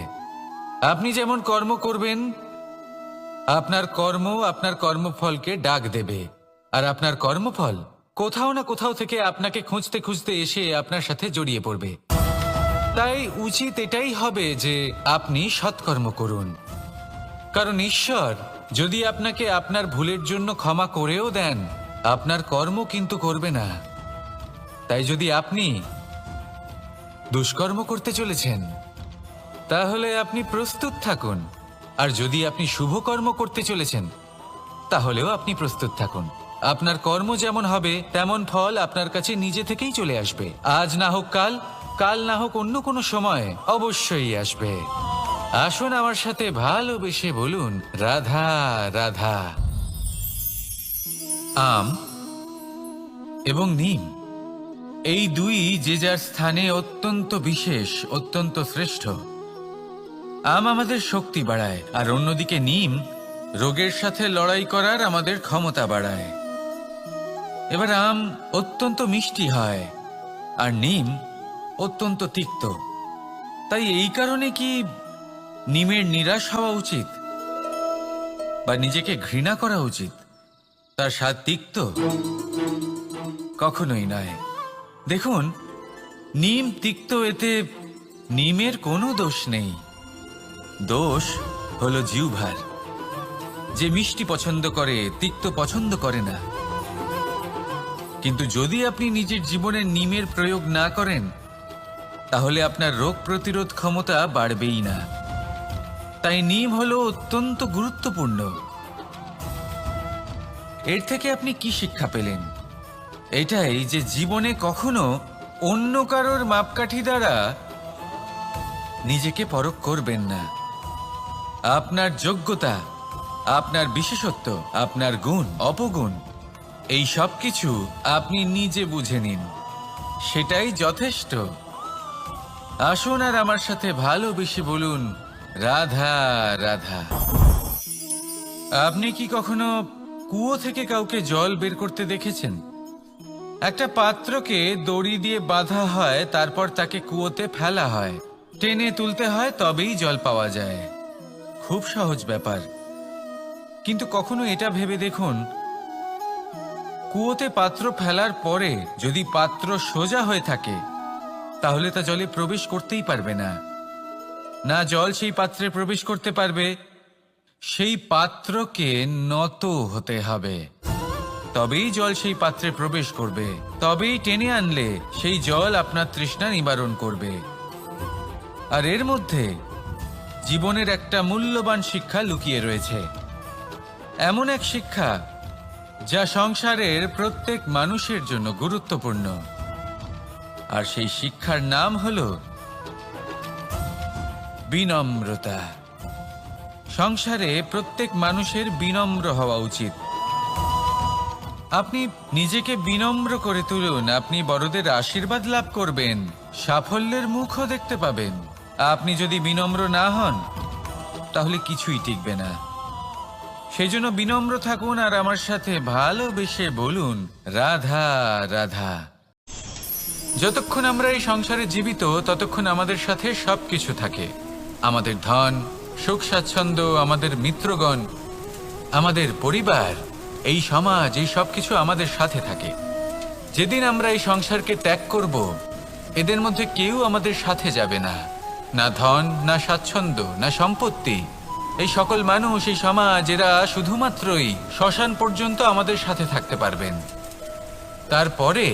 আপনি যেমন কর্ম করবেন, আপনার কর্ম আপনার কর্মফলকে ডাক দেবে, আর আপনার কর্মফল কোথাও না কোথাও থেকে আপনাকে খুঁজতে খুঁজতে এসে আপনার সাথে জড়িয়ে পড়বে। তাই উচিত এটাই হবে যে আপনি সৎকর্ম করুন। কারণ ঈশ্বর যদি আপনাকে আপনার ভুলের জন্য ক্ষমা করেও দেন, আপনার কর্ম কিন্তু করবে না। তাই যদি আপনি দুষ্কর্ম করতে চলেছেন, তাহলে আপনি প্রস্তুত থাকুন। আর যদি আপনি শুভ কর্ম করতে চলেছেন, তাহলেও আপনি প্রস্তুত থাকুন। আপনার কর্ম যেমন হবে, তেমন ফল আপনার কাছে নিজে থেকেই চলে আসবে। আজ না হোক কাল, কাল না হোক অন্য কোনো সময়, অবশ্যই আসবে। আসুন আমার সাথে ভালোবেসে বলুন, রাধা রাধা। আম এবং নিম, এই দুই যে যার স্থানে অত্যন্ত বিশেষ, অত্যন্ত শ্রেষ্ঠ। আম আমাদের শক্তি বাড়ায়, আর অন্যদিকে নিম রোগের সাথে লড়াই করার আমাদের ক্ষমতা বাড়ায়। এবার আম অত্যন্ত মিষ্টি হয় আর নিম অত্যন্ত তিক্ত। তাই এই কারণে কি নিমের নিরাশ হওয়া উচিত বা নিজেকে ঘৃণা করা উচিত? তার স্বাদ তিক্ত? কখনোই নয়। দেখুন, নিম তিক্ত, এতে নিমের কোনো দোষ নেই। দোষ হলো জিহ্বার, যে মিষ্টি পছন্দ করে, তিক্ত পছন্দ করে না। কিন্তু যদি আপনি নিজের জীবনে নিমের প্রয়োগ না করেন, তাহলে আপনার রোগ প্রতিরোধ ক্ষমতা বাড়বেই না। তাই নিম হলো অত্যন্ত গুরুত্বপূর্ণ। এর থেকে আপনি কি শিক্ষা পেলেন? এটাই যে জীবনে কখনো অন্য কারোর মাপকাঠি দ্বারা নিজেকে পরখ করবেন না। আপনার যোগ্যতা, আপনার বিশেষত্ব, আপনার গুণ, অপগুণ, এই সব কিছু আপনি নিজে বুঝে নিন, সেটাই যথেষ্ট। আসুন আর আমার সাথে ভালোবেসে বলুন, রাধা রাধা। আপনি কি কখনো কুয়ো থেকে কাউকে জল বের করতে দেখেছেন? একটা পাত্রকে দড়ি দিয়ে বাঁধা হয়, তারপর তাকে কুয়োতে ফেলা হয়, টেনে তুলতে হয়, তবেই জল পাওয়া যায়। খুব সহজ ব্যাপার। কিন্তু কখনো এটা ভেবে দেখুন, কুয়োতে পাত্র ফেলার পরে যদি পাত্র সোজা হয়ে থাকে তাহলে তা জলে প্রবেশ করতেই পারবে না। না জল সেই পাত্রে প্রবেশ করতে পারবে, সেই পাত্রকে নত হতে হবে, তবেই জল সেই পাত্রে প্রবেশ করবে, তবেই টেনে আনলে সেই জল আপনার তৃষ্ণা নিবারণ করবে। আর এর মধ্যে জীবনের একটা মূল্যবান শিক্ষা লুকিয়ে রয়েছে, এমন এক শিক্ষা যা সংসারের প্রত্যেক মানুষের জন্য গুরুত্বপূর্ণ। আর সেই শিক্ষার নাম হল বিনম্রতা। সংসারে প্রত্যেক মানুষের বিনম্র হওয়া উচিত। আপনি নিজেকে বিনম্র করে তুলুন, আপনি বড়দের আশীর্বাদ লাভ করবেন, সাফল্যের মুখও দেখতে পাবেন। আপনি যদি বিনম্র না হন তাহলে কিছুই টিকবে না। সেই জন্য বিনম্র থাকুন আর আমার সাথে ভালোবেসে বলুন, রাধা রাধা। যতক্ষণ আমরা এই সংসারে জীবিত ততক্ষণ আমাদের সাথে সবকিছু থাকে, আমাদের ধন, সুখ স্বাচ্ছন্দ্য, আমাদের মিত্রগণ, আমাদের পরিবার, এই সমাজ, এই সবকিছু আমাদের সাথে থাকে। যেদিন আমরা এই সংসারকে ত্যাগ করব, এদের মধ্যে কেউ আমাদের সাথে যাবে না, না ধন, না স্বাচ্ছন্দ্য, না সম্পত্তি। এই সকল মানুষ, এই সমাজ, এরা শুধুমাত্রই শ্মশান পর্যন্ত আমাদের সাথে থাকতে পারবেন। তারপরে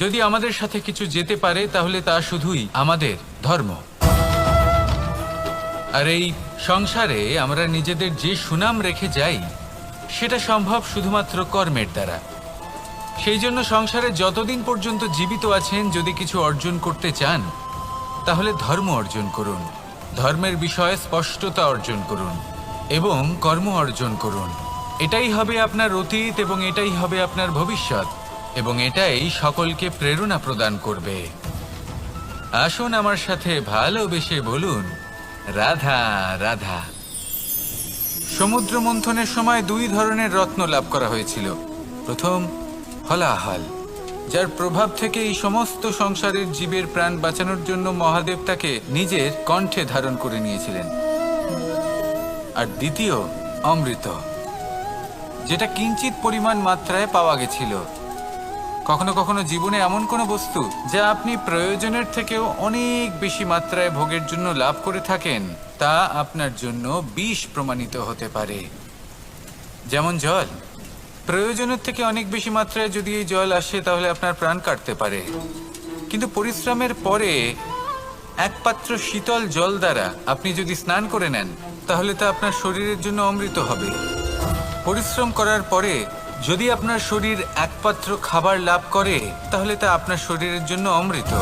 যদি আমাদের সাথে কিছু যেতে পারে তাহলে তা শুধুই আমাদের ধর্ম। আর এই সংসারে আমরা নিজেদের যে সুনাম রেখে যাই সেটা সম্ভব শুধুমাত্র কর্মের দ্বারা। সেই জন্য সংসারে যতদিন পর্যন্ত জীবিত আছেন, যদি কিছু অর্জন করতে চান তাহলে ধর্ম অর্জন করুন, ধর্মের বিষয়ে স্পষ্টতা অর্জন করুন এবং কর্ম অর্জন করুন। এটাই হবে আপনার অতীত এবং এটাই হবে আপনার ভবিষ্যৎ, এবং এটাই সকলকে প্রেরণা প্রদান করবে। আসুন আমার সাথে ভালোবেসে বলুন, রাধা রাধা। সমুদ্র মন্থনের সময় দুই ধরনের রত্ন লাভ করা হয়েছিল। প্রথম হলাহল, যার প্রভাব থেকে এই সমস্ত সংসারের জীবের প্রাণ বাঁচানোর জন্য মহাদেব তাকে নিজের কণ্ঠে ধারণ করে নিয়েছিলেন। আর দ্বিতীয় অমৃত, যেটা কিঞ্চিত পরিমাণ মাত্রায় পাওয়া গেছিল। কখনো কখনো জীবনে এমন কোনো বস্তু যা আপনি প্রয়োজনের থেকেও অনেক বেশি মাত্রায় ভোগের জন্য লাভ করে থাকেন, তা আপনার জন্য বিষ প্রমাণিত হতে পারে। যেমন জল, প্রয়োজনের থেকে অনেক বেশি মাত্রায় যদি এই জল আসে তাহলে আপনার প্রাণ কাটতে পারে। কিন্তু পরিশ্রমের পরে এক পাত্র শীতল জল দ্বারা আপনি যদি স্নান করে নেন তাহলে তা আপনার শরীরের জন্য অমৃত হবে। পরিশ্রম করার পরে যদি আপনার শরীর এক পাত্র খাবার লাভ করে তাহলে তা আপনার শরীরের জন্য অমৃত।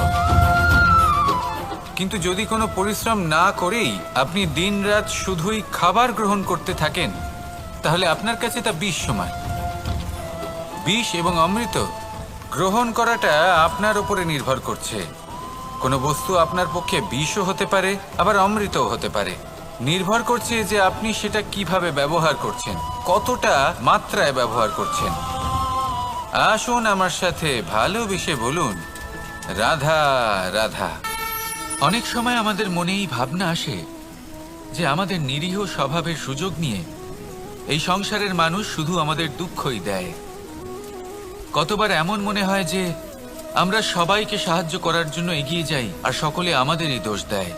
কিন্তু যদি কোনো পরিশ্রম না করেই আপনি দিনরাত শুধুই খাবার গ্রহণ করতে থাকেন তাহলে আপনার কাছে তা বিষ সমান। বিষ এবং অমৃত গ্রহণ করাটা আপনার উপরে নির্ভর করছে। কোনো বস্তু আপনার পক্ষে বিষও হতে পারে, আবার অমৃতও হতে পারে। নির্ভর করছে যে আপনি সেটা কিভাবে ব্যবহার করছেন, কতটা মাত্রায় ব্যবহার করছেন। আসুন আমার সাথে ভালোবেসে বলুন, রাধা রাধা। অনেক সময় আমাদের মনে এই ভাবনা আসে যে আমাদের নিরীহ স্বভাবের সুযোগ নিয়ে এই সংসারের মানুষ শুধু আমাদের দুঃখই দেয়। কতবার এমন মনে হয় যে আমরা সবাইকে সাহায্য করার জন্য এগিয়ে যাই আর সকলে আমাদেরই দোষ দেয়।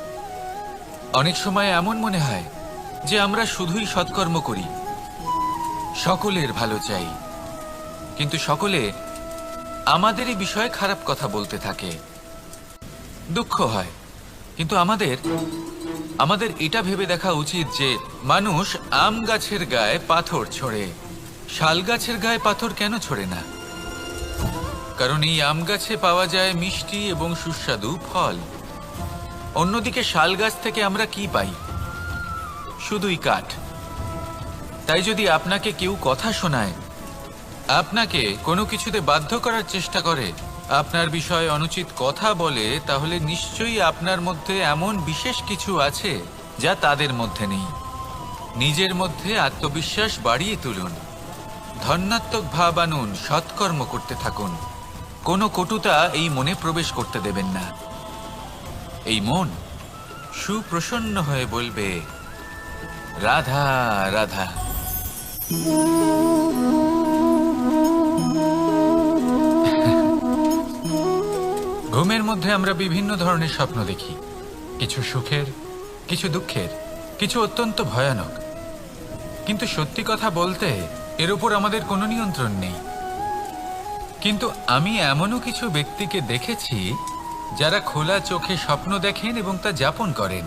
অনেক সময় এমন মনে হয় যে আমরা শুধুই সৎকর্ম করি, সকলের ভালো চাই, কিন্তু সকলে আমাদেরই বিষয়ে খারাপ কথা বলতে থাকে। দুঃখ হয়, কিন্তু আমাদের এটা ভেবে দেখা উচিত যে মানুষ আম গাছের গায়ে পাথর ছোড়ে, শাল গাছের গায়ে পাথর কেন ছোড়ে না? কারণ এই আম গাছে পাওয়া যায় মিষ্টি এবং সুস্বাদু ফল। অন্যদিকে শাল গাছ থেকে আমরা কি পাই? শুধুই কাঠ। তাই যদি আপনাকে কেউ কথা শোনায়, আপনাকে কোনো কিছুতে বাধ্য করার চেষ্টা করে, আপনার বিষয়ে অনুচিত কথা বলে, তাহলে নিশ্চয়ই আপনার মধ্যে এমন বিশেষ কিছু আছে যা তাদের মধ্যে নেই। নিজের মধ্যে আত্মবিশ্বাস বাড়িয়ে তুলুন, ধন্যাত্মক ভাব আনুন, সৎকর্ম করতে থাকুন, কোনো কটুতা এই মনে প্রবেশ করতে দেবেন না। এই মন সুপ্রসন্ন হয়ে বলবে, রাধা রাধা। ঘুমের মধ্যে আমরা বিভিন্ন ধরনের স্বপ্ন দেখি, কিছু সুখের, কিছু দুঃখের, কিছু অত্যন্ত ভয়ানক। কিন্তু সত্যি কথা বলতে এর উপর আমাদের কোনো নিয়ন্ত্রণ নেই। কিন্তু আমি এমনও কিছু ব্যক্তিকে দেখেছি যারা খোলা চোখে স্বপ্ন দেখেন এবং তা যাপন করেন।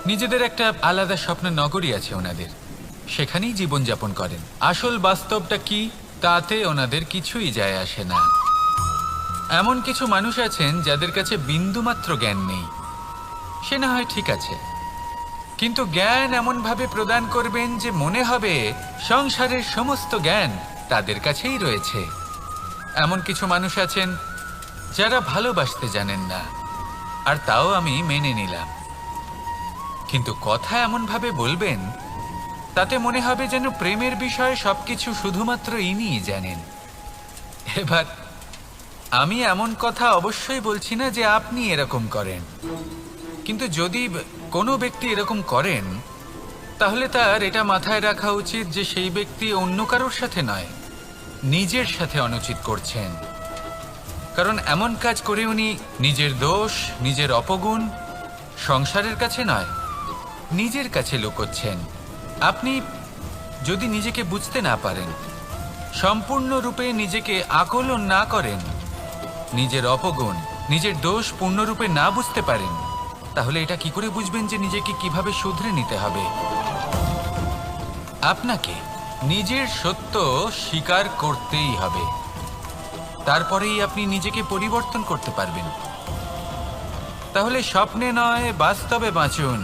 নিজেদের একটা আলাদা স্বপ্নের নগরী আছে ওনাদের, সেখানেই জীবন যাপন করেন। আসল বাস্তবটা কি তাতে ওনাদের কিছুই যায় আসে না। এমন কিছু মানুষ আছেন যাদের কাছে বিন্দুমাত্র জ্ঞান নেই, সে না হয় ঠিক আছে, কিন্তু জ্ঞান এমনভাবে প্রদান করবেন যে মনে হবে সংসারের সমস্ত জ্ঞান তাদের কাছেই রয়েছে। এমন কিছু মানুষ আছেন যারা ভালোবাসতে জানেন না, আর তাও আমি মেনে নিলাম। কিন্তু কথা এমনভাবে বলবেন তাতে মনে হবে যেন প্রেমের বিষয়ে সবকিছু শুধুমাত্র ইনিই জানেন। এবার আমি এমন কথা অবশ্যই বলছি না যে আপনি এরকম করেন, কিন্তু যদি কোনো ব্যক্তি এরকম করেন তাহলে তার এটা মাথায় রাখা উচিত যে সেই ব্যক্তি অন্য কারোর সাথে নয়, নিজের সাথে অনুচিত করছেন। কারণ এমন কাজ করে উনি নিজের দোষ, নিজের অপগুণ সংসারের কাছে নয়, নিজের কাছে লুকোচ্ছেন। আপনি যদি নিজেকে বুঝতে না পারেন, সম্পূর্ণরূপে নিজেকে আকলন না করেন, নিজের অপগুণ, নিজের দোষ পূর্ণরূপে না বুঝতে পারেন, তাহলে এটা কি করে বুঝবেন যে নিজেকে কিভাবে শুধরে নিতে হবে? আপনাকে নিজের সত্য স্বীকার করতেই হবে, তারপরেই আপনি নিজেকে পরিবর্তন করতে পারবেন। তাহলে স্বপ্নে নয় বাস্তবে বাঁচুন,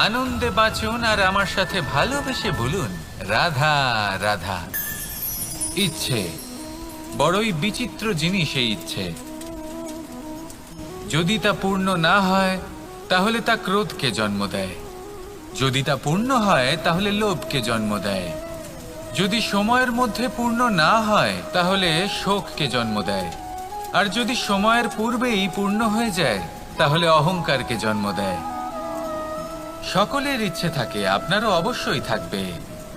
আনন্দে বাঁচুন, আর আমার সাথে ভালোবেসে বলুন, রাধা রাধা। ইচ্ছে বড়ই বিচিত্র জিনিস। এই ইচ্ছে যদি তা পূর্ণ না হয় তাহলে তা ক্রোধকে জন্ম দেয়, যদি তা পূর্ণ হয় তাহলে লোভকে জন্ম দেয়, যদি সময়ের মধ্যে পূর্ণ না হয় তাহলে শোককে জন্ম দেয়, আর যদি সময়ের পূর্বেই পূর্ণ হয়ে যায় তাহলে অহংকারকে জন্ম দেয়। সকলের ইচ্ছে থাকে, আপনারও অবশ্যই থাকবে,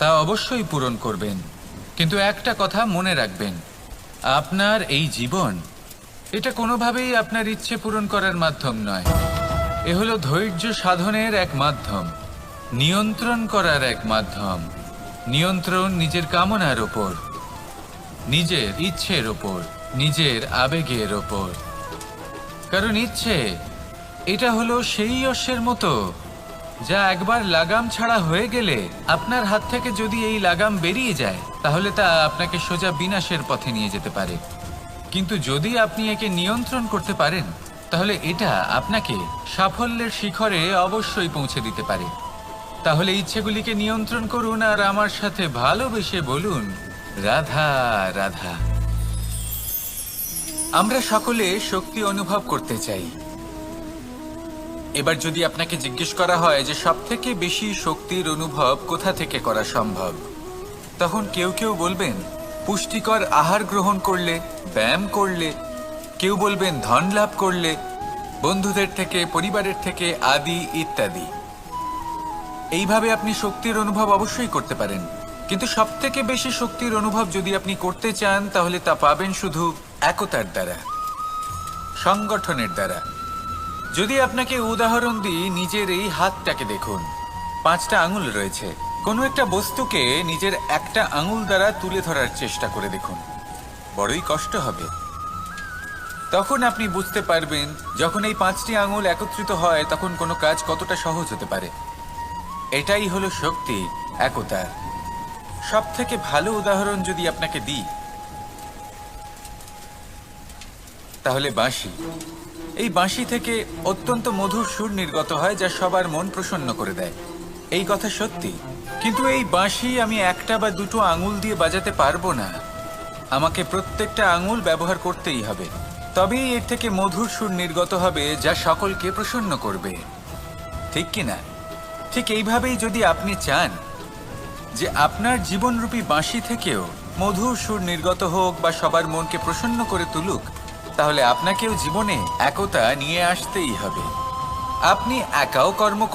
তা অবশ্যই পূরণ করবেন। কিন্তু একটা কথা মনে রাখবেন, আপনার এই জীবন এটা কোনোভাবেই আপনার ইচ্ছে পূরণ করার মাধ্যম নয়। এ হলো ধৈর্য সাধনের এক মাধ্যম, নিয়ন্ত্রণ করার এক মাধ্যম। নিয়ন্ত্রণ নিজের কামনার ওপর, নিজের ইচ্ছের ওপর, নিজের আবেগের ওপর। কারণ ইচ্ছে এটা হলো সেই অশ্বের মতো যা একবার লাগাম ছাড়া হয়ে গেলে আপনার হাত থেকে যদি এই লাগাম বেরিয়ে যায় তাহলে তা আপনাকে সোজা বিনাশের পথে নিয়ে যেতে পারে। কিন্তু যদি আপনি একে নিয়ন্ত্রণ করতে পারেন তাহলে এটা আপনাকে সাফল্যের শিখরে অবশ্যই পৌঁছে দিতে পারে। তাহলে ইচ্ছেগুলিকে নিয়ন্ত্রণ করুন আর আমার সাথে ভালোবেসে বলুন, রাধা রাধা। আমরা সকলে শক্তি অনুভব করতে চাই। এবার যদি আপনাকে জিজ্ঞেস করা হয় যে সবথেকে বেশি শক্তির অনুভব কোথা থেকে করা সম্ভব, তখন কেউ কেউ বলবেন পুষ্টিকর আহার গ্রহণ করলে, ব্যায়াম করলে, কেউ বলবেন ধন লাভ করলে, বন্ধুদের থেকে, পরিবারের থেকে, আদি ইত্যাদি। এইভাবে আপনি শক্তির অনুভব অবশ্যই করতে পারেন, কিন্তু সবথেকে বেশি শক্তির অনুভব যদি আপনি করতে চান তাহলে তা পাবেন শুধু একতার দ্বারা, সংগঠনের দ্বারা। যদি আপনাকে উদাহরণ দিই, নিজের এই হাতটাকে দেখুন, 5টা আঙুল রয়েছে। কোনো একটা বস্তুকে নিজের একটা আঙুল দ্বারা তুলে ধরার চেষ্টা করে দেখুন, বড়ই কষ্ট হবে। তখন আপনি বুঝতে পারবেন যখন এই 5টি আঙুল একত্রিত হয় তখন কোনো কাজ কতটা সহজ হতে পারে। এটাই হলো শক্তি, একতার। সব থেকে ভালো উদাহরণ যদি আপনাকে দিই তাহলে বাঁশি। এই বাঁশি থেকে অত্যন্ত মধুর সুর নির্গত হয় যা সবার মন প্রসন্ন করে দেয়। এই কথা সত্যি, কিন্তু এই বাঁশি আমি একটা বা দুটো আঙুল দিয়ে বাজাতে পারবো না। আমাকে প্রত্যেকটা আঙুল ব্যবহার করতেই হবে, তবেই এর থেকে মধুর সুর নির্গত হবে যা সকলকে প্রসন্ন করবে, ঠিক কিনা? ঠিক এইভাবেই যদি আপনি চান যে আপনার জীবনরূপী বাঁশি থেকেও মধুর সুর নির্গত হোক বা সবার মনকে প্রসন্ন করে তুলুক, তাহলে আপনাকেও জীবনে একতা নিয়ে আসতেই হবে। আপনি একাও কর্ম